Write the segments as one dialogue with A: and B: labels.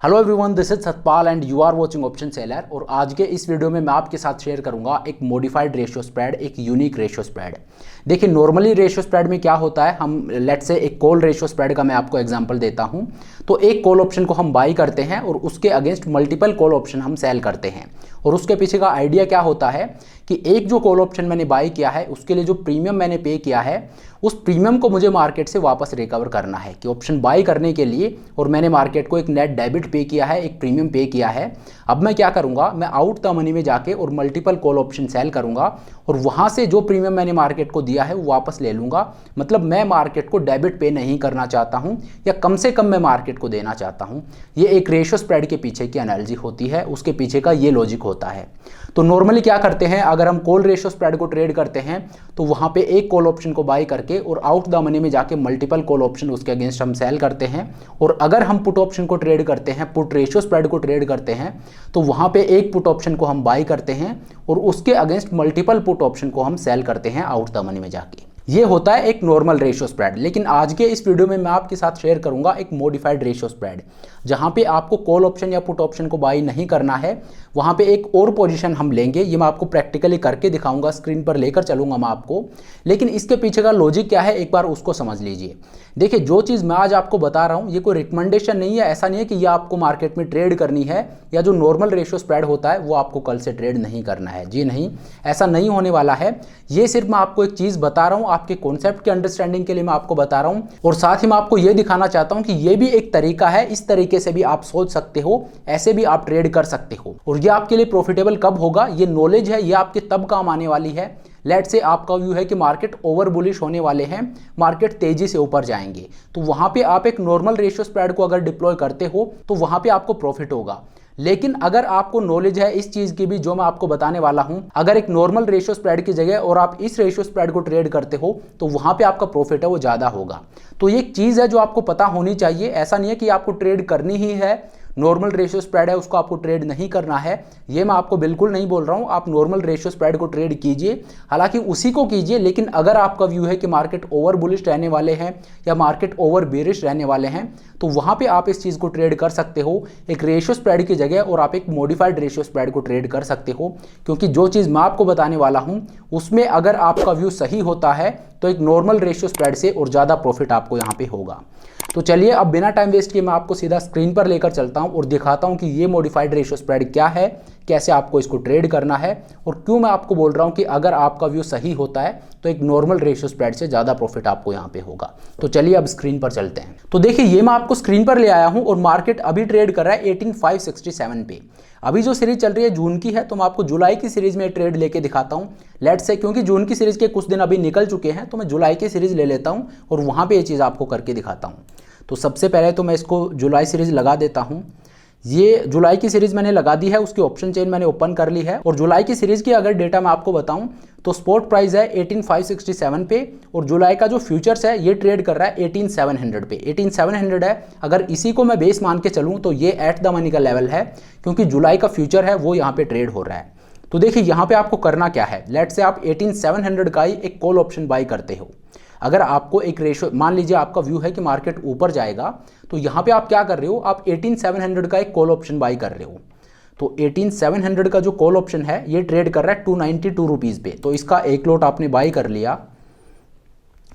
A: Hello everyone, this is Satpal and you are watching option seller. और आज के इस वीडियो में मैं आपके साथ शेयर करूंगा एक मॉडिफाइड रेशियो स्प्रेड, एक यूनिक रेशियो स्प्रेड। देखिए, नॉर्मली रेशियो स्प्रेड में क्या होता है, हम लेट्स से एक कॉल रेशियो स्प्रेड का मैं आपको एग्जांपल देता हूं। तो एक कॉल ऑप्शन को हम बाई करते हैं और उसके अगेंस्ट मल्टीपल कॉल ऑप्शन हम सेल करते हैं। और उसके पीछे का आइडिया क्या होता है कि एक जो कॉल ऑप्शन मैंने बाई किया है उसके लिए जो प्रीमियम मैंने पे किया है उस प्रीमियम को मुझे मार्केट से वापस रिकवर करना है। कि ऑप्शन बाई करने के लिए और मैंने मार्केट को एक नेट डेबिट पे किया है, एक प्रीमियम पे किया है। अब मैं क्या करूंगा, मैं आउट द मनी में जाके और मल्टीपल कॉल ऑप्शन सेल करूंगा और वहां से जो प्रीमियम मैंने मार्केट को दिया है वो वापस ले लूंगा। मतलब मैं मार्केट को डेबिट पे नहीं करना चाहता हूं, या कम से कम मैं मार्केट को देना चाहता हूं। ये एक रेशियो स्प्रेड के पीछे की एनालॉजी होती है, उसके पीछे का ये लॉजिक होता है। तो नॉर्मली क्या करते हैं, अगर हम कॉल रेशियो स्प्रेड को ट्रेड करते हैं तो वहां पे एक कॉल ऑप्शन को बाई करके और आउट द मनी में जाके मल्टीपल कॉल ऑप्शन उसके अगेंस्ट हम सेल करते हैं। और अगर हम पुट ऑप्शन को ट्रेड करते हैं, पुट रेशियो स्प्रेड को ट्रेड करते हैं, तो वहां पे एक पुट ऑप्शन को हम बाई करते हैं और उसके अगेंस्ट मल्टीपल पुट ऑप्शन को हम सेल करते हैं आउट द मनी में जाके। ये होता है एक नॉर्मल रेशियो स्प्रेड। लेकिन आज के इस वीडियो में मैं आपके साथ शेयर करूंगा एक मॉडिफाइड रेशियो स्प्रेड, जहां पे आपको कॉल ऑप्शन या पुट ऑप्शन को बाई नहीं करना है। वहां पे एक और पोजीशन हम लेंगे, ये मैं आपको प्रैक्टिकली करके दिखाऊंगा, स्क्रीन पर लेकर चलूंगा मैं आपको। लेकिन इसके पीछे का लॉजिक क्या है, एक बार उसको समझ लीजिए। देखिए, जो चीज़ मैं आज आपको बता रहा हूँ ये कोई रिकमेंडेशन नहीं है। ऐसा नहीं है कि ये आपको मार्केट में ट्रेड करनी है या जो नॉर्मल रेशियो स्प्रेड होता है वो आपको कल से ट्रेड नहीं करना है। जी नहीं, ऐसा नहीं होने वाला है। ये सिर्फ मैं आपको एक चीज़ बता रहा हूँ, आपके कॉन्सेप्ट के अंडरस्टैंडिंग के लिए मैं आपको बता रहा हूँ। और साथ ही मैं आपको ये दिखाना चाहता हूँ कि ये भी एक तरीका है, इस तरीके से भी आप सोच सकते हो, ऐसे भी आप ट्रेड कर सकते हो। और ये आपके लिए प्रॉफिटेबल कब होगा, ये नॉलेज है, ये आपके तब काम आने वाली है। लेट से आपका व्यू है कि मार्केट ओवर बुलिश होने वाले हैं, मार्केट तेजी से ऊपर जाएंगे, तो वहां पे आप एक नॉर्मल रेशियो स्प्रेड को अगर डिप्लॉय करते हो तो वहां पे आपको प्रॉफिट होगा। लेकिन अगर आपको नॉलेज है इस चीज की भी जो मैं आपको बताने वाला हूं, अगर एक नॉर्मल रेशियो स्प्रेड की जगह और आप इस रेशियो स्प्रेड को ट्रेड करते हो तो वहां पे आपका प्रॉफिट है वो ज्यादा होगा। तो ये एक चीज है जो आपको पता होनी चाहिए। ऐसा नहीं है कि आपको ट्रेड करनी ही है, नॉर्मल रेशियो स्प्रेड है उसको आपको ट्रेड नहीं करना है, ये मैं आपको बिल्कुल नहीं बोल रहा हूं। आप नॉर्मल रेशियो स्प्रेड को ट्रेड कीजिए, हालांकि उसी को कीजिए। लेकिन अगर आपका व्यू है कि मार्केट ओवर बुलिश रहने वाले हैं या मार्केट ओवर बेरिश रहने वाले हैं, तो वहां पे आप इस चीज को ट्रेड कर सकते हो एक रेशियो स्प्रेड की जगह, और आप एक मॉडिफाइड रेशियो स्प्रेड को ट्रेड कर सकते हो। क्योंकि जो चीज मैं आपको बताने वाला हूं उसमें अगर आपका व्यू सही होता है तो एक नॉर्मल रेशियो स्प्रेड से और ज्यादा प्रॉफिट आपको यहां पे होगा। तो चलिए, अब बिना टाइम वेस्ट किए मैं आपको सीधा स्क्रीन पर लेकर चलता हूं और दिखाता हूं कि ये मॉडिफाइड रेशियो स्प्रेड क्या है, कैसे आपको इसको ट्रेड करना है, और क्यों मैं आपको बोल रहा हूं कि अगर आपका व्यू सही होता है तो एक नॉर्मल रेशियो स्प्रेड से ज्यादा प्रॉफिट आपको यहां पे होगा। तो चलिए अब स्क्रीन पर चलते हैं। तो देखिए, ये मैं आपको स्क्रीन पर ले आया हूं और मार्केट अभी ट्रेड कर रहा है 18567 पे। अभी जो सीरीज चल रही है जून की है, तो मैं आपको जुलाई की सीरीज में ट्रेड लेके दिखाता हूं। लेट्स से क्योंकि जून की सीरीज के कुछ दिन अभी निकल चुके हैं, तो मैं जुलाई की सीरीज ले लेता हूं और वहां पे ये चीज आपको करके दिखाता हूं। तो सबसे पहले तो मैं इसको जुलाई सीरीज लगा देता हूं। ये जुलाई की सीरीज मैंने लगा दी है, उसकी ऑप्शन चेन मैंने ओपन कर ली है। और जुलाई की सीरीज की अगर डेटा मैं आपको बताऊं तो स्पॉट प्राइस है 18567 पे, और जुलाई का जो फ्यूचर्स है ये ट्रेड कर रहा है 18700 पे। 18700 है, अगर इसी को मैं बेस मान के चलूं तो ये एट द मनी का लेवल है, क्योंकि जुलाई का फ्यूचर है वो यहाँ पे ट्रेड हो रहा है। तो देखिए, यहाँ पे आपको करना क्या है, लेट से आप 18700 का ही एक कॉल ऑप्शन बाई करते हो। अगर आपको एक रेशियो, मान लीजिए आपका व्यू है कि मार्केट ऊपर जाएगा, तो यहाँ पे आप क्या कर रहे हो, आप 18700 का एक कॉल ऑप्शन बाई कर रहे हो। तो 18700 का जो कॉल ऑप्शन है ये ट्रेड कर रहा है 292 रुपीज़ पे। तो इसका एक लॉट आपने बाई कर लिया।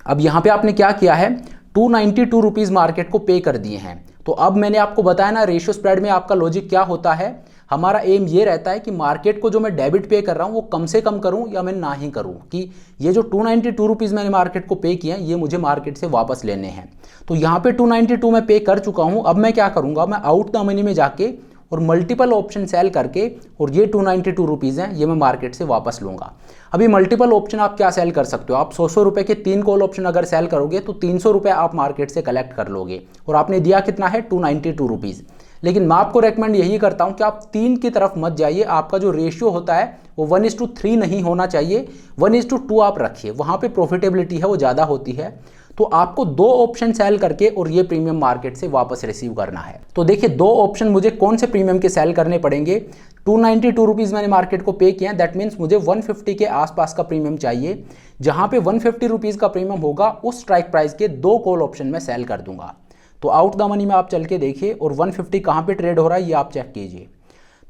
A: अब यहाँ पे आपने क्या किया है, 292 रुपीज़ मार्केट को पे कर दिए हैं। तो अब मैंने आपको बताया ना, रेशियो स्प्रेड में आपका लॉजिक क्या होता है, हमारा एम ये रहता है कि मार्केट को जो मैं डेबिट पे कर रहा हूँ वो कम से कम करूँ या मैं ना ही करूँ, कि ये जो 292 रुपीज़ मैंने मार्केट को पे किए हैं ये मुझे मार्केट से वापस लेने हैं। तो यहाँ पे 292 मैं पे कर चुका हूँ। अब मैं क्या करूँगा, मैं आउट द मनी में जाके और मल्टीपल ऑप्शन सेल करके, और ये 292 रुपीज़ हैं ये मैं मार्केट से वापस लूँगा। अभी मल्टीपल ऑप्शन आप क्या सेल कर सकते हो, आप 100 रुपये के 3 कॉल ऑप्शन अगर सेल करोगे तो 300 रुपये आप मार्केट से कलेक्ट कर लोगे, और आपने दिया कितना है 292 रुपीज़। लेकिन मैं आपको रेकमेंड यही करता हूं कि आप 3 की तरफ मत जाइए। आपका जो रेशियो होता है वो 1:3 नहीं होना चाहिए, 1:2 आप रखिए, वहां पे प्रॉफिटेबिलिटी है वो ज़्यादा होती है। तो आपको 2 ऑप्शन सेल करके और ये प्रीमियम मार्केट से वापस रिसीव करना है। तो देखिए, 2 ऑप्शन मुझे कौन से प्रीमियम के सेल करने पड़ेंगे। 292 रुपीज़ मैंने मार्केट को पे किया, दैट मीन्स मुझे 150 के आसपास का प्रीमियम चाहिए। जहां पे 150 रुपीज़ का प्रीमियम होगा उस स्ट्राइक प्राइस के 2 कॉल ऑप्शन में सेल कर दूंगा। तो आउट द मनी में आप चल के देखिए और 150 कहाँ पे ट्रेड हो रहा है ये आप चेक कीजिए।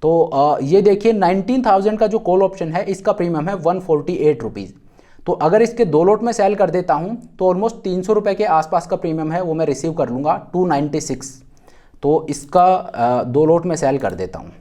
A: तो ये देखिए 19,000 का जो कॉल ऑप्शन है इसका प्रीमियम है 148 रुपीज़। तो अगर इसके 2 लॉट में सेल कर देता हूँ तो ऑलमोस्ट 300 रुपये के आसपास का प्रीमियम है वो मैं रिसीव कर लूँगा 296। तो इसका 2 लॉट में सेल कर देता हूँ।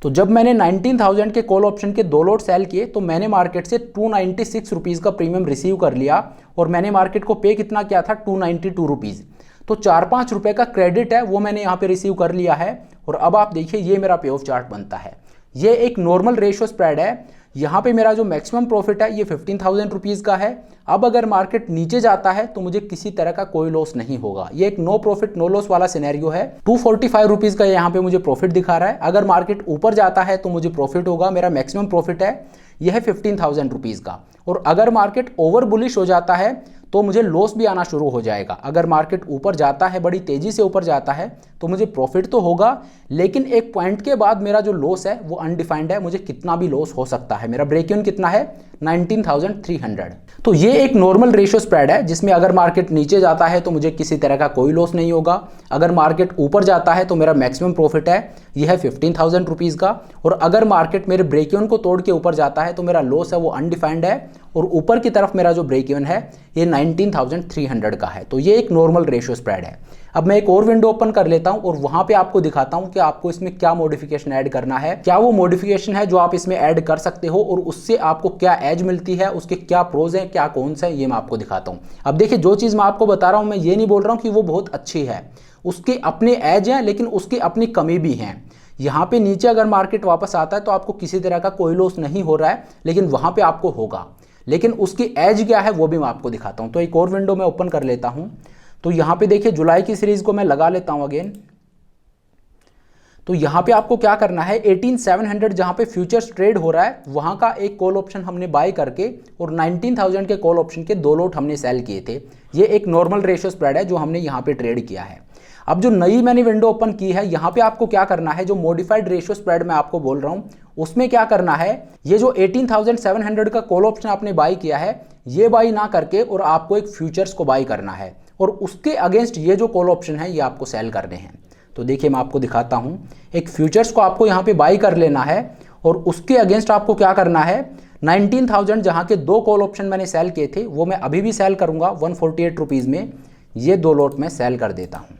A: तो जब मैंने 19,000 के कॉल ऑप्शन के 2 लॉट सेल किए तो मैंने मार्केट से 296 रुपीज़ का प्रीमियम रिसीव कर लिया और मैंने मार्केट को पे कितना किया था 292 रुपीज़। तो 4-5 रुपये का क्रेडिट है वो मैंने यहाँ पे रिसीव कर लिया है। और अब आप देखिए ये मेरा पे ऑफ चार्ट बनता है। ये एक नॉर्मल रेशियो स्प्रेड है। यहाँ पे मेरा जो मैक्सिमम प्रॉफिट है ये 15,000 रुपीज़ का है। अब अगर मार्केट नीचे जाता है तो मुझे किसी तरह का कोई लॉस नहीं होगा। ये एक नो प्रॉफिट नो लॉस वाला सिनेरियो है। 245 रुपीज़ का यहाँ पे मुझे प्रॉफिट दिखा रहा है। अगर मार्केट ऊपर जाता है तो मुझे प्रॉफिट होगा। मेरा मैक्सिमम प्रॉफिट है यह है 15,000 रुपीज़ का। और अगर मार्केट ओवर बुलिश हो जाता है तो मुझे लॉस भी आना शुरू हो जाएगा। अगर मार्केट ऊपर जाता है, बड़ी तेज़ी से ऊपर जाता है, तो मुझे प्रॉफिट तो होगा, लेकिन एक पॉइंट के बाद मेरा जो लॉस है वो अनडिफाइंड है। मुझे कितना भी लॉस हो सकता है। मेरा ब्रेक इवन कितना है 19,300। तो ये एक नॉर्मल रेशियो स्प्रेड है जिसमें अगर मार्केट नीचे जाता है तो मुझे किसी तरह का कोई लॉस नहीं होगा। अगर मार्केट ऊपर जाता है तो मेरा मैक्सिमम प्रॉफिट है यह है 15,000 रुपीज़ का। और अगर मार्केट मेरे ब्रेक इवन को तोड़ के ऊपर जाता है तो मेरा लॉस है वो अनडिफाइंड है। और ऊपर की तरफ मेरा जो ब्रेक इवन है ये 19,300 का है। तो ये एक नॉर्मल रेशियो स्प्रेड है। अब मैं एक और विंडो ओपन कर लेता हूं और वहां पे आपको दिखाता हूं कि आपको इसमें क्या मॉडिफिकेशन ऐड करना है, क्या वो मॉडिफिकेशन है जो आप इसमें ऐड कर सकते हो और उससे आपको क्या एज मिलती है, उसके क्या प्रोज हैं, क्या कौन सा है, ये मैं आपको दिखाता हूं। अब देखिए जो चीज़ मैं आपको बता रहा हूं मैं ये नहीं बोल रहा हूं कि वो बहुत अच्छी है, उसके अपने एज हैं लेकिन उसकी अपनी कमी भी हैं। यहाँ पे नीचे अगर मार्केट वापस आता है तो आपको किसी तरह का कोई लॉस नहीं हो रहा है, लेकिन वहाँ पे आपको होगा। लेकिन उसकी एज क्या है वो भी मैं आपको दिखाता हूँ। तो एक और विंडो में ओपन कर लेता हूँ। तो यहाँ पे देखिए जुलाई की सीरीज को मैं लगा लेता हूँ अगेन। तो यहाँ पे आपको क्या करना है 18,700 जहाँ पे फ्यूचर्स ट्रेड हो रहा है वहाँ का एक कॉल ऑप्शन हमने बाय करके और 19,000 के कॉल ऑप्शन के 2 लॉट हमने सेल किए थे। ये एक नॉर्मल रेशियो स्प्रेड है जो हमने यहाँ पे ट्रेड किया है। अब जो नई मैंने विंडो ओपन की है यहाँ पे आपको क्या करना है, जो मॉडिफाइड रेशियो स्प्रेड मैं आपको बोल रहा हूँ उसमें क्या करना है, ये जो 18,700 का कॉल ऑप्शन आपने बाई किया है ये बाई ना करके और आपको एक फ्यूचर्स को बाई करना है और उसके अगेंस्ट ये जो कॉल ऑप्शन है ये आपको सेल करने हैं। तो देखिए मैं आपको दिखाता हूँ, एक फ्यूचर्स को आपको यहाँ पे बाई कर लेना है और उसके अगेंस्ट आपको क्या करना है 19,000 जहाँ के 2 कॉल ऑप्शन मैंने सेल किए थे वो मैं अभी भी सेल करूँगा 148 रुपीज़ में। ये 2 लॉट में सेल कर देता हूँ।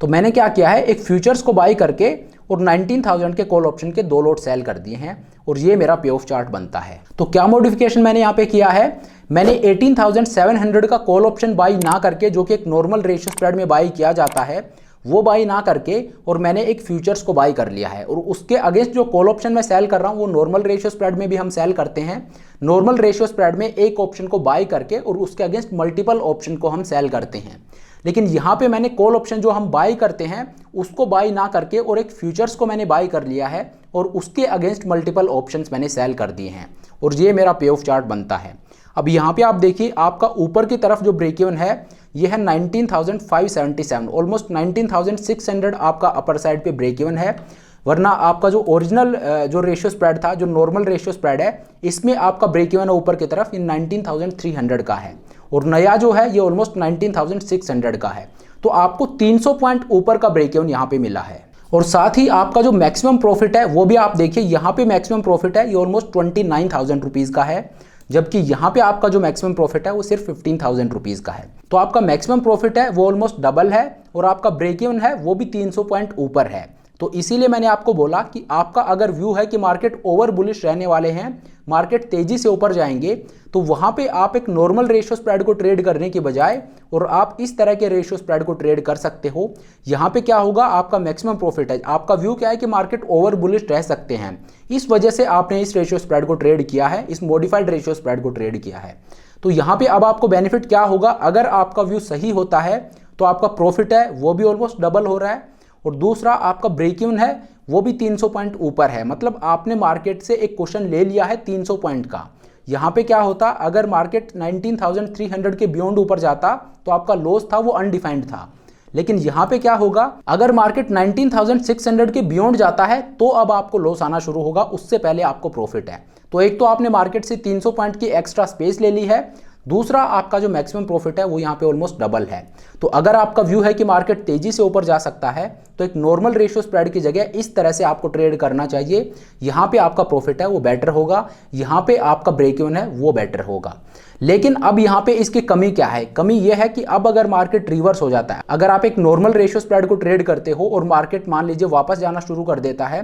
A: तो मैंने क्या किया है एक फ्यूचर्स को बाई करके और 19,000 के कॉल ऑप्शन के 2 लॉट सेल कर दिए हैं और ये मेरा पे ऑफ चार्ट बनता है। तो क्या मॉडिफिकेशन मैंने यहाँ पे किया है, मैंने 18,700 का कॉल ऑप्शन बाई ना करके जो कि एक नॉर्मल रेशियो स्प्रेड में बाई किया जाता है वो बाई ना करके और मैंने एक फ्यूचर्स को बाई कर लिया है और उसके अगेंस्ट जो कॉल ऑप्शन मैं सेल कर रहा हूँ वो नॉर्मल रेशियो स्प्रेड में भी हम सेल करते हैं। नॉर्मल रेशियो स्प्रेड में एक ऑप्शन को बाई करके और उसके अगेंस्ट मल्टीपल ऑप्शन को हम सेल करते हैं। लेकिन यहाँ पे मैंने कॉल ऑप्शन जो हम बाई करते हैं उसको बाई ना करके और एक फ्यूचर्स को मैंने बाई कर लिया है और उसके अगेंस्ट मल्टीपल ऑप्शंस मैंने सेल कर दिए हैं और ये मेरा पे ऑफ चार्ट बनता है। अब यहाँ पे आप देखिए आपका ऊपर की तरफ जो ब्रेक इवन है ये है 19,577, ऑलमोस्ट 19,600 आपका अपर साइड पे ब्रेक इवन है। वरना आपका जो ओरिजिनल जो रेशियो स्प्रेड था, जो नॉर्मल रेशियो स्प्रेड है, इसमें आपका ब्रेक इवन ऊपर की तरफ ये 19,300 का है और नया जो है ये ऑलमोस्ट 19,600 का है। तो आपको 300 पॉइंट ऊपर का ब्रेक इवन यहाँ पे मिला है और साथ ही आपका जो मैक्सिमम प्रॉफिट है वो भी आप देखिए यहाँ पे मैक्सिमम प्रॉफिट है ये ऑलमोस्ट 29,000 रुपीज़ का है, जबकि यहाँ पे आपका जो मैक्सिमम प्रॉफिट है वो सिर्फ 15,000 रुपीज़ का है। तो आपका मैक्सिमम प्रॉफिट है वो ऑलमोस्ट डबल है और आपका ब्रेक इवन है वो भी 300 पॉइंट ऊपर है। तो इसीलिए मैंने आपको बोला कि आपका अगर व्यू है कि मार्केट ओवर बुलिश रहने वाले हैं, मार्केट तेजी से ऊपर जाएंगे, तो वहां पे आप एक नॉर्मल रेशियो स्प्रेड को ट्रेड करने के बजाय और आप इस तरह के रेशियो स्प्रेड को ट्रेड कर सकते हो। यहाँ पे क्या होगा, आपका मैक्सिमम प्रॉफिट है, आपका व्यू क्या है कि मार्केट ओवर बुलिश रह सकते हैं, इस वजह से आपने इस रेशियो स्प्रेड को ट्रेड किया है, इस मॉडिफाइड रेशियो स्प्रेड को ट्रेड किया है। तो यहाँ पे अब आपको बेनिफिट क्या होगा, अगर आपका व्यू सही होता है तो आपका प्रॉफिट है वो भी ऑलमोस्ट डबल हो रहा है और दूसरा आपका ब्रेक इवन है वो भी 300 पॉइंट ऊपर है। मतलब आपने मार्केट से एक क्वेश्चन ले लिया है 300 पॉइंट का। यहाँ पे क्या होता, अगर मार्केट 19,300 के बियॉन्ड ऊपर जाता तो आपका लॉस था वो अनडिफाइंड था, लेकिन यहाँ पे क्या होगा, अगर मार्केट 19,600 के बियॉन्ड जाता है तो अब आपको लॉस आना शुरू होगा, उससे पहले आपको प्रॉफिट है। तो एक तो आपने मार्केट से 300 पॉइंट की एक्स्ट्रा स्पेस ले ली है, दूसरा, आपका जो मैक्सिमम प्रॉफिट है वो यहाँ पे ऑलमोस्ट डबल है। तो अगर आपका व्यू है कि मार्केट तेजी से ऊपर जा सकता है तो एक नॉर्मल रेशियो स्प्रेड की जगह इस तरह से आपको ट्रेड करना चाहिए। यहाँ पे आपका प्रॉफिट है वो बेटर होगा, यहाँ पे आपका ब्रेक इवन है वो बेटर होगा। लेकिन अब यहाँ पे इसकी कमी क्या है? कमी यह है कि अब अगर मार्केट रिवर्स हो जाता है, अगर आप एक नॉर्मल रेशियो स्प्रेड को ट्रेड करते हो और मार्केट मान लीजिए वापस जाना शुरू कर देता है,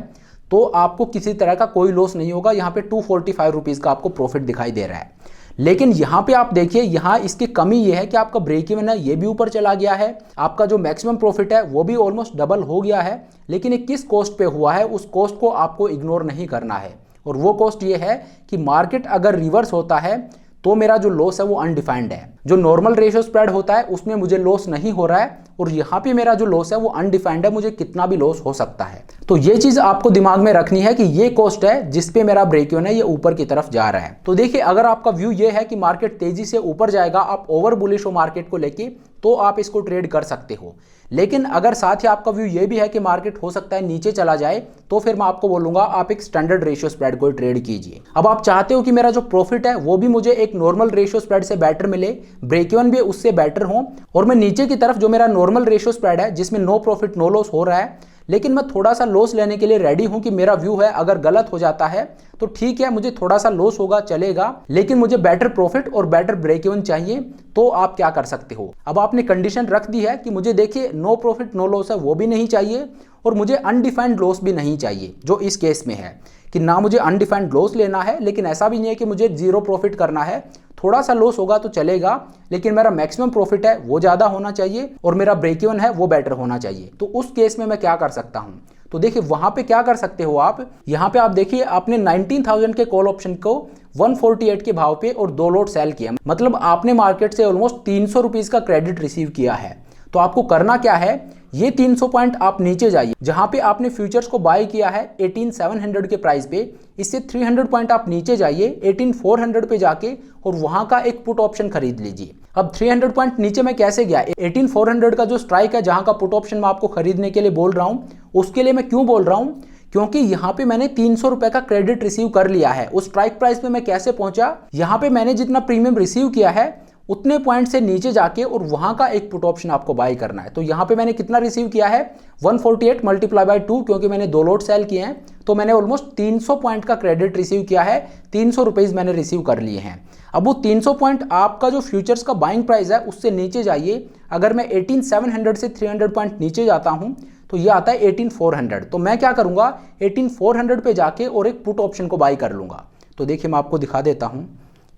A: तो आपको किसी तरह का कोई लॉस नहीं होगा। यहाँ पे 245 रुपीज़ का आपको प्रॉफिट दिखाई दे रहा है। लेकिन यहाँ पे आप देखिए, यहाँ इसकी कमी ये है कि आपका ब्रेक इवन है ये भी ऊपर चला गया है, आपका जो मैक्सिमम प्रॉफिट है वो भी ऑलमोस्ट डबल हो गया है। लेकिन ये किस कॉस्ट पे हुआ है, उस कॉस्ट को आपको इग्नोर नहीं करना है। और वो कॉस्ट ये है कि मार्केट अगर रिवर्स होता है तो मेरा जो लॉस है वो अनडिफाइंड है। जो नॉर्मल रेशियो स्प्रेड होता है उसमें मुझे लॉस नहीं हो रहा है, और यहाँ पे मेरा जो लॉस है वो अनडिफाइंड है, मुझे कितना भी लॉस हो सकता है। तो ये चीज आपको दिमाग में रखनी है कि ये कॉस्ट है जिसपे मेरा ब्रेक इवन है ये ऊपर की तरफ जा रहा है। तो देखिए, अगर आपका व्यू ये है कि मार्केट तेजी से ऊपर जाएगा, आप ओवर बुलिश हो मार्केट को लेके, तो आप इसको ट्रेड कर सकते हो। लेकिन अगर साथ ही आपका व्यू ये भी है कि मार्केट हो सकता है नीचे चला जाए, तो फिर मैं आपको बोलूंगा आप एक स्टैंडर्ड रेशियो स्प्रेड को ट्रेड कीजिए। अब आप चाहते हो कि मेरा जो प्रॉफिट है वो भी मुझे एक नॉर्मल रेशियो स्प्रेड से बेटर मिले, ब्रेक इवन भी उससे बेटर हो, और मैं नीचे की तरफ जो मेरा नॉर्मल रेशियो स्प्रेड है जिसमें नो प्रॉफिट नो लॉस हो रहा है, लेकिन मैं थोड़ा सा लॉस लेने के लिए रेडी हूं कि मेरा व्यू है अगर गलत हो जाता है तो ठीक है, मुझे थोड़ा सा लॉस होगा चलेगा, लेकिन मुझे बेटर प्रॉफिट और बेटर ब्रेक इवन चाहिए। तो आप क्या कर सकते हो, अब आपने कंडीशन रख दी है कि मुझे देखिए नो प्रॉफिट नो लॉस है वो भी नहीं चाहिए, और मुझे अनडिफाइंड लॉस भी नहीं चाहिए, जो इस केस में है कि ना मुझे अनडिफाइंड लॉस लेना है, लेकिन ऐसा भी नहीं है कि मुझे जीरो प्रॉफिट करना है। थोड़ा सा लॉस होगा तो चलेगा, लेकिन मेरा मैक्सिमम प्रॉफिट है वो ज़्यादा होना चाहिए और मेरा ब्रेक इवन है वो बेटर होना चाहिए। तो उस केस में मैं क्या कर सकता हूँ? तो देखिए, वहां पे क्या कर सकते हो आप, यहाँ पे आप देखिए आपने 19,000 के कॉल ऑप्शन को 148 के भाव पे और 2 लॉट सेल किया, मतलब आपने मार्केट से ऑलमोस्ट 300 रुपीज़ का क्रेडिट रिसीव किया है। तो आपको करना क्या है, ये 300 पॉइंट आप नीचे जाइए, जहां पे आपने फ्यूचर्स को बाय किया है 18,700 के प्राइस पे, इससे 300 पॉइंट आप नीचे जाइए 18,400 पे जाके, और वहां का एक पुट ऑप्शन खरीद लीजिए। अब 300 पॉइंट नीचे मैं कैसे गया, 18,400 का जो स्ट्राइक है जहां का पुट ऑप्शन मैं आपको खरीदने के लिए बोल रहा हूं, उसके लिए मैं क्यों बोल रहा हूं, क्योंकि यहाँ पे मैंने 300 रुपए का क्रेडिट रिसीव कर लिया है। उस स्ट्राइक प्राइस पे मैं कैसे पहुंचा, यहाँ पे मैंने जितना प्रीमियम रिसीव किया है उतने पॉइंट से नीचे जाके और वहां का एक पुट ऑप्शन आपको बाय करना है। तो यहाँ पे मैंने कितना रिसीव किया है, 148 मल्टीप्लाई बाय 2, क्योंकि मैंने 2 लॉट सेल किए हैं, तो मैंने ऑलमोस्ट 300 पॉइंट का क्रेडिट रिसीव किया है, 300 रुपीज़ मैंने रिसीव कर लिए हैं। अब वो 300 पॉइंट आपका जो फ्यूचर्स का बाइंग प्राइस है उससे नीचे जाइए। अगर मैं 18,700 से 300 पॉइंट नीचे जाता हूँ तो ये आता है 18,400। तो मैं क्या करूँगा, 18,400 पे जाके और एक पुट ऑप्शन को बाय कर लूँगा। तो देखिए मैं आपको दिखा देता हूँ,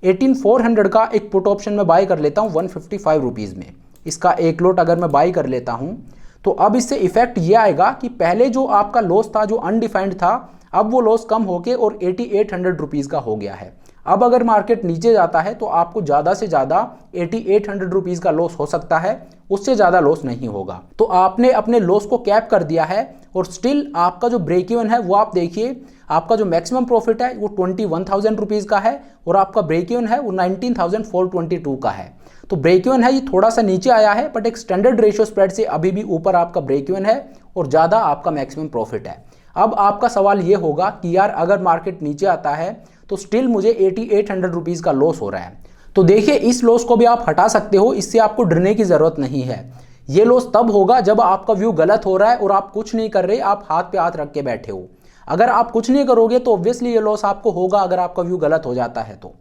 A: 18,400 का एक पुट ऑप्शन में बाय कर लेता हूँ 155 रुपीज़ में। इसका एक लोट अगर मैं बाय कर लेता हूँ तो अब इससे इफेक्ट ये आएगा कि पहले जो आपका लॉस था जो अनडिफाइंड था, अब वो लॉस कम होके और 8,800 रुपीज़ का हो गया है। अब अगर मार्केट नीचे जाता है तो आपको ज़्यादा से ज़्यादा 8,800 रुपीज़ का लॉस हो सकता है, उससे ज़्यादा लॉस नहीं होगा। तो आपने अपने लॉस को कैप कर दिया है, और स्टिल आपका जो ब्रेक इवन है वो आप देखिए, आपका जो मैक्सिमम प्रॉफिट है वो 21,000 रुपीज़ का है, और आपका ब्रेक इवन है वो 19,422 का है। तो ब्रेक इवन है ये थोड़ा सा नीचे आया है, बट एक स्टैंडर्ड रेशियो स्प्रेड से अभी भी ऊपर आपका ब्रेक इवन है और ज़्यादा आपका मैक्सिमम प्रॉफिट है। अब आपका सवाल ये होगा कि यार अगर मार्केट नीचे आता है तो स्टिल मुझे 8,800 रुपीज़ का लॉस हो रहा है। तो देखिए इस लॉस को भी आप हटा सकते हो, इससे आपको डरने की ज़रूरत नहीं है। ये लॉस तब होगा जब आपका व्यू गलत हो रहा है और आप कुछ नहीं कर रहे, आप हाथ पे हाथ रख के बैठे हो। अगर आप कुछ नहीं करोगे तो ऑब्वियसली ये लॉस आपको होगा अगर आपका व्यू गलत हो जाता है तो।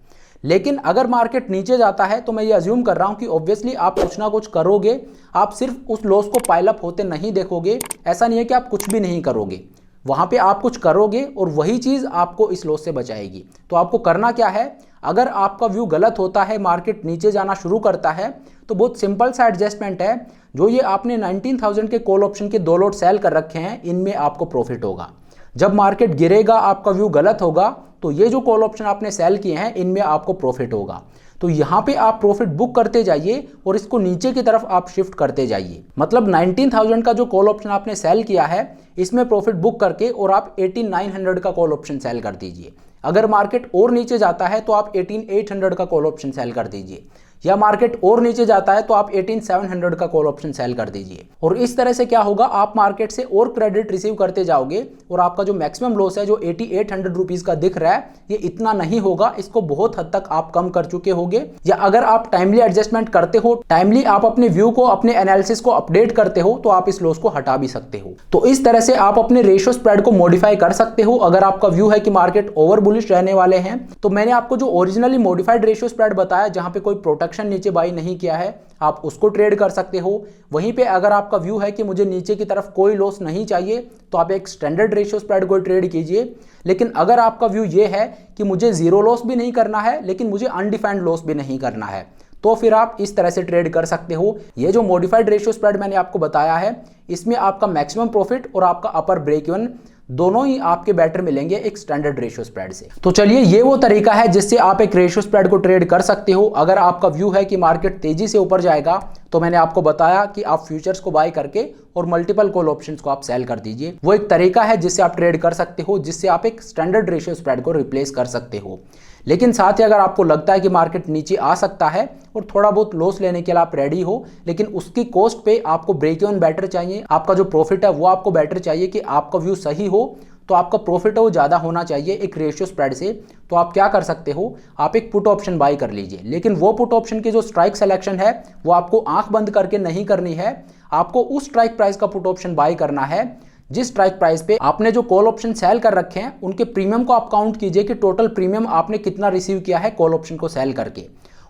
A: लेकिन अगर मार्केट नीचे जाता है तो मैं ये अज्यूम कर रहा हूँ कि ऑब्वियसली आप कुछ ना कुछ करोगे, आप सिर्फ उस लॉस को पाइल अप होते नहीं देखोगे। ऐसा नहीं है कि आप कुछ भी नहीं करोगे, वहाँ पे आप कुछ करोगे और वही चीज़ आपको इस लॉस से बचाएगी। तो आपको करना क्या है, अगर आपका व्यू गलत होता है, मार्केट नीचे जाना शुरू करता है, तो बहुत सिंपल सा एडजस्टमेंट है। जो ये आपने 19,000 के कॉल ऑप्शन के 2 लॉट सेल कर रखे हैं, इनमें आपको प्रॉफिट होगा। जब मार्केट गिरेगा, आपका व्यू गलत होगा, तो ये जो कॉल ऑप्शन आपने सेल किए हैं इनमें आपको प्रॉफिट होगा। तो यहाँ पे आप प्रॉफिट बुक करते जाइए और इसको नीचे की तरफ आप शिफ्ट करते जाइए। मतलब 19,000 का जो कॉल ऑप्शन आपने सेल किया है इसमें प्रॉफिट बुक करके और आप 18,900 का कॉल ऑप्शन सेल कर दीजिए। अगर मार्केट और नीचे जाता है तो आप 18,800 का कॉल ऑप्शन सेल कर दीजिए। या मार्केट और नीचे जाता है तो आप 18,700 का कॉल ऑप्शन सेल कर दीजिए। और इस तरह से क्या होगा, आप मार्केट से और क्रेडिट रिसीव करते जाओगे और आपका जो मैक्सिमम लॉस है जो 8800 रुपीज का दिख रहा है ये इतना नहीं होगा, इसको बहुत हद तक आप कम कर चुके होंगे। या अगर आप टाइमली एडजस्टमेंट करते हो, टाइमली आप अपने व्यू को, अपने एनालिसिस को अपडेट करते हो तो आप इस लॉस को हटा भी सकते हो। तो इस तरह से आप अपने रेशियो स्प्रेड को मॉडिफाई कर सकते हो। अगर आपका व्यू है कि मार्केट ओवर बुलिश रहने वाले हैं तो मैंने आपको जो ओरिजिनली मॉडिफाइड रेशियो स्प्रेड बताया जहां पे कोई प्रोटेक्शन नीचे बाई नहीं किया है, आप उसको ट्रेड कर सकते हो। वहीं पे अगर आपका व्यू है कि मुझे नीचे की तरफ कोई लॉस नहीं चाहिए तो आप एक स्टैंडर्ड रेशियो स्प्रेड को ट्रेड कीजिए। लेकिन अगर आपका व्यू ये है कि मुझे जीरो लॉस भी नहीं करना है लेकिन मुझे अनडिफाइंड लॉस भी नहीं करना है तो फिर आप इस तरह से ट्रेड कर सकते हो। ये जो मॉडिफाइड रेशियो स्प्रेड मैंने आपको बताया है इसमें आपका मैक्सिमम प्रॉफिट और आपका अपर ब्रेक इवन दोनों ही आपके बेटर मिलेंगे एक स्टैंडर्ड रेशियो स्प्रेड से। तो चलिए ये वो तरीका है जिससे आप एक रेशियो स्प्रेड को ट्रेड कर सकते हो। अगर आपका व्यू है कि मार्केट तेजी से ऊपर जाएगा तो मैंने आपको बताया कि आप फ्यूचर्स को बाय करके और मल्टीपल कॉल ऑप्शंस को आप सेल कर दीजिए। वो एक तरीका है जिससे आप ट्रेड कर सकते हो, जिससे आप एक स्टैंडर्ड रेशियो स्प्रेड को रिप्लेस कर सकते हो। लेकिन साथ ही अगर आपको लगता है कि मार्केट नीचे आ सकता है और थोड़ा बहुत लॉस लेने के लिए आप रेडी हो, लेकिन उसकी कॉस्ट पे आपको ब्रेक इवन बेटर चाहिए, आपका जो प्रॉफिट है वो आपको बेटर चाहिए कि आपका व्यू सही हो तो आपका प्रॉफिट है वो ज़्यादा होना चाहिए एक रेशियो स्प्रेड से, तो आप क्या कर सकते हो, आप एक पुट ऑप्शन बाय कर लीजिए। लेकिन वो पुट ऑप्शन की जो स्ट्राइक सिलेक्शन है वो आपको आंख बंद करके नहीं करनी है, आपको उस स्ट्राइक प्राइस का पुट ऑप्शन बाय करना है जिस स्ट्राइक प्राइस पे आपने जो कॉल ऑप्शन सेल कर रखे हैं उनके प्रीमियम को आप काउंट कीजिए कि टोटल प्रीमियम आपने कितना रिसीव किया है कॉल ऑप्शन को सेल करके,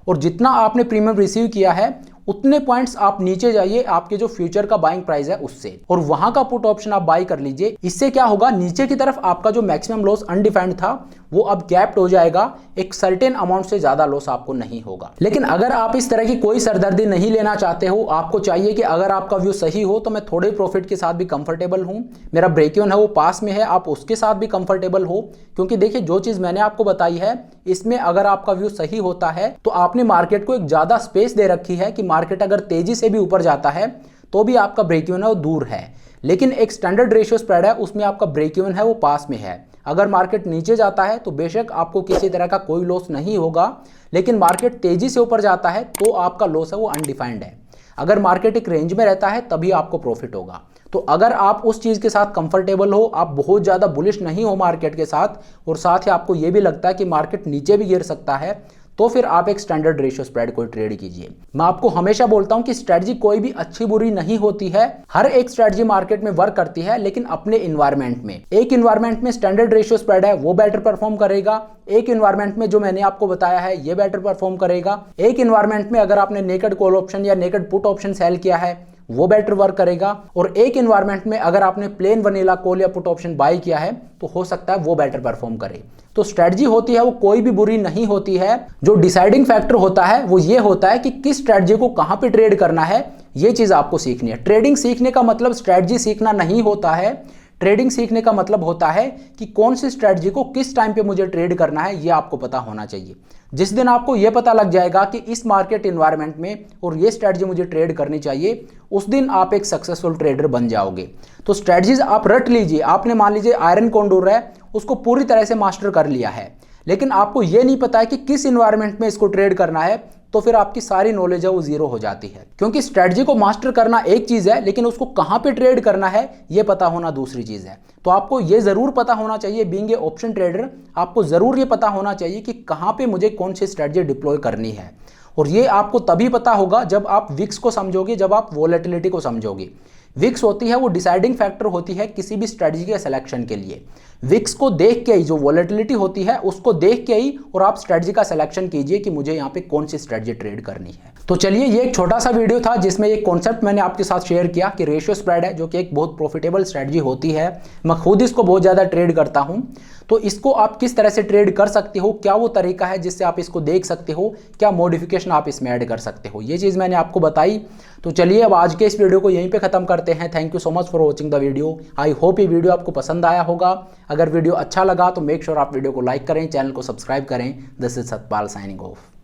A: और जितना आपने प्रीमियम रिसीव किया है उतने पॉइंट्स आप नीचे जाइए आपके जो फ्यूचर का बाइंग प्राइस है उससे, और वहां का पुट ऑप्शन आप बाय कर लीजिए। इससे क्या होगा, नीचे की तरफ आपका जो मैक्सिमम लॉस अनडिफाइंड था वो अब गैप्ड हो जाएगा, एक सर्टेन अमाउंट से ज्यादा लॉस आपको नहीं होगा। लेकिन अगर आप इस तरह की कोई सरदर्दी नहीं लेना चाहते हो, आपको चाहिए कि अगर आपका व्यू सही हो तो मैं थोड़े प्रॉफिट के साथ भी कंफर्टेबल हूं, मेरा ब्रेक इवन है वो पास में है, आप उसके साथ भी कंफर्टेबल हो, क्योंकि देखिए जो चीज मैंने आपको बताई है इसमें अगर आपका व्यू सही होता है तो आपने मार्केट को एक ज्यादा स्पेस दे रखी है कि मार्केट अगर तेजी से भी ऊपर जाता है तो भी आपका ब्रेक इवन है वो दूर है। लेकिन एक स्टैंडर्ड रेशियो स्प्रेड है उसमें आपका ब्रेक इवन है वो पास में है। अगर मार्केट नीचे जाता है तो बेशक आपको किसी तरह का कोई लॉस नहीं होगा, लेकिन मार्केट तेजी से ऊपर जाता है तो आपका लॉस है वो अनडिफाइंड है। अगर मार्केट एक रेंज में रहता है तभी आपको प्रॉफिट होगा। तो अगर आप उस चीज़ के साथ कंफर्टेबल हो, आप बहुत ज़्यादा बुलिश नहीं हो मार्केट के साथ, और साथ ही आपको ये भी लगता है कि मार्केट नीचे भी गिर सकता है, तो फिर आप एक स्टैंडर्ड रेशियो स्प्रेड को ट्रेड कीजिए। मैं आपको हमेशा बोलता हूं कि स्ट्रेटजी कोई भी अच्छी बुरी नहीं होती है, हर एक स्ट्रेटजी मार्केट में वर्क करती है, लेकिन अपने इन्वायरमेंट में। एक इन्वायरमेंट में स्टैंडर्ड रेशियो स्प्रेड है वो बेटर परफॉर्म करेगा, एक इन्वायरमेंट में जो मैंने आपको बताया है ये बेटर परफॉर्म करेगा, एक इन्वायरमेंट में अगर आपने नेकेड कॉल ऑप्शन या नेकेड पुट ऑप्शन सेल किया है वो बेटर वर्क करेगा, और एक इन्वायरमेंट में अगर आपने प्लेन वनीला कॉल या पुट ऑप्शन बाय किया है तो हो सकता है वो बेटर परफॉर्म करे। तो स्ट्रेटजी होती है वो कोई भी बुरी नहीं होती है, जो डिसाइडिंग फैक्टर होता है वो ये होता है कि किस स्ट्रेटजी को कहां पे ट्रेड करना है, ये चीज आपको सीखनी है। ट्रेडिंग सीखने का मतलब स्ट्रेटजी सीखना नहीं होता है, ट्रेडिंग सीखने का मतलब होता है कि कौन सी स्ट्रेटजी को किस टाइम पे मुझे ट्रेड करना है ये आपको पता होना चाहिए। जिस दिन आपको ये पता लग जाएगा कि इस मार्केट एनवायरनमेंट में और ये स्ट्रेटजी मुझे ट्रेड करनी चाहिए, उस दिन आप एक सक्सेसफुल ट्रेडर बन जाओगे। तो स्ट्रेटजीज आप रट लीजिए। आपने मान लीजिए आयरन कॉन्डोर है, उसको पूरी तरह से मास्टर कर लिया है, लेकिन आपको ये नहीं पता है कि किस एनवायरनमेंट में इसको ट्रेड करना है, तो फिर आपकी सारी नॉलेज है वो जीरो हो जाती है। क्योंकि स्ट्रेटजी को मास्टर करना एक चीज है, लेकिन उसको कहां पे ट्रेड करना है ये पता होना दूसरी चीज है। तो आपको ये जरूर पता होना चाहिए, बीइंग ए ऑप्शन ट्रेडर आपको जरूर ये पता होना चाहिए कि कहां पे मुझे कौन सी स्ट्रेटजी डिप्लॉय करनी है। और ये आपको तभी पता होगा जब आप विक्स को समझोगे, जब आप वोलेटिलिटी को समझोगे। विक्स होती है वो डिसाइडिंग फैक्टर होती है किसी भी स्ट्रेटजी के सिलेक्शन के लिए। विक्स को देख के ही, जो वोलेटिलिटी होती है उसको देख के ही और आप स्ट्रेटजी का सिलेक्शन कीजिए कि मुझे यहाँ पे कौन सी स्ट्रेटजी ट्रेड करनी है। तो चलिए, ये एक छोटा सा वीडियो था जिसमें एक कॉन्सेप्ट मैंने आपके साथ शेयर किया कि रेशियो स्प्रेड है, जो कि एक बहुत प्रॉफिटेबल स्ट्रेटजी होती है। मैं खुद इसको बहुत ज़्यादा ट्रेड करता हूँ। तो इसको आप किस तरह से ट्रेड कर सकते हो, क्या वो तरीका है जिससे आप इसको देख सकते हो, क्या मॉडिफिकेशन आप इसमें ऐड कर सकते हो, ये चीज़ मैंने आपको बताई। तो चलिए अब आज के इस वीडियो को यहीं पे ख़त्म करते हैं। Thank you so much for watching the video. I hope ये वीडियो आपको पसंद आया होगा। अगर वीडियो अच्छा लगा तो मेक श्योर आप वीडियो को लाइक करें, चैनल को सब्सक्राइब करें। This is Satpal signing off.